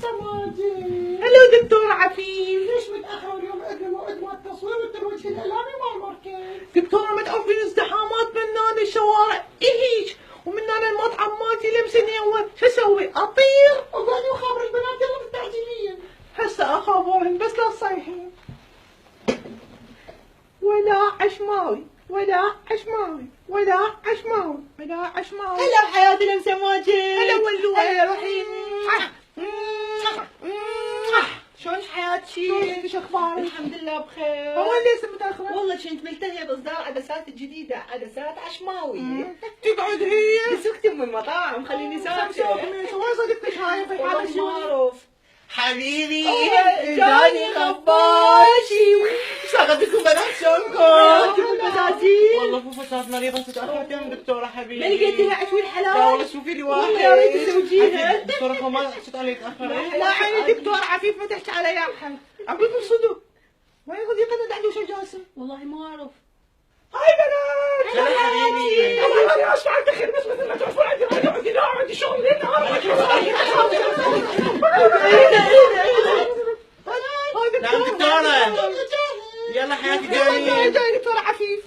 سماجي. هلو دكتور عفيف. ليش متأخر اليوم؟ عندنا موعد مع التصوير والترويج الإعلامي مع المركز. دكتورة متعوفين ازدحامات من هنا الشوارع هيج ومن هنا المطعم مالتي لمسني اول شو اسوي؟ اطير؟ وقاعد يخابر البنات يلا مستعجلين. هسه اخابرهم بس لا تصيحين. ولا عشماوي ولا عشماوي ولا عشماوي ولا عشماوي. هلا بحياتي لمسة ماجد. هلا ولو. هلا رحيم. شلون حياتك؟ شو اخبارك؟ الحمد لله بخير. هو ليش متاخرة؟ والله كنت ملتهية باصدار عدسات الجديدة، عدسات عشماوي. تقعد هي؟ مسكت من المطاعم خليني ساكتة. وين صديقتك هاي في والله هذا ما اعرف. حبيبي جاني خباشي. شغلتكم بنات شلونكم؟ بساتين. والله فو فتاة مريضة تتأخرت يوم دكتورة حبيبي. ما لقيتيها عشوي لا الحلال؟ والله شوفي لي واحد. والله يا ريت تزوجيها. دكتورة كمان حكيت علي تأخرت. لا عيني دكتور عفيف ما تحكي علي يا حي. اقول لكم صدق. وين يقعد عنده شو جاسم؟ والله ما اعرف. هاي بنات. هلا حبيبي. والله انا اشفع عندي خير بس مثل ما تعرفون عندي نوم عندي شغل نعم دكتورة. يلا حياتي جميل. جاي دكتور عفيف.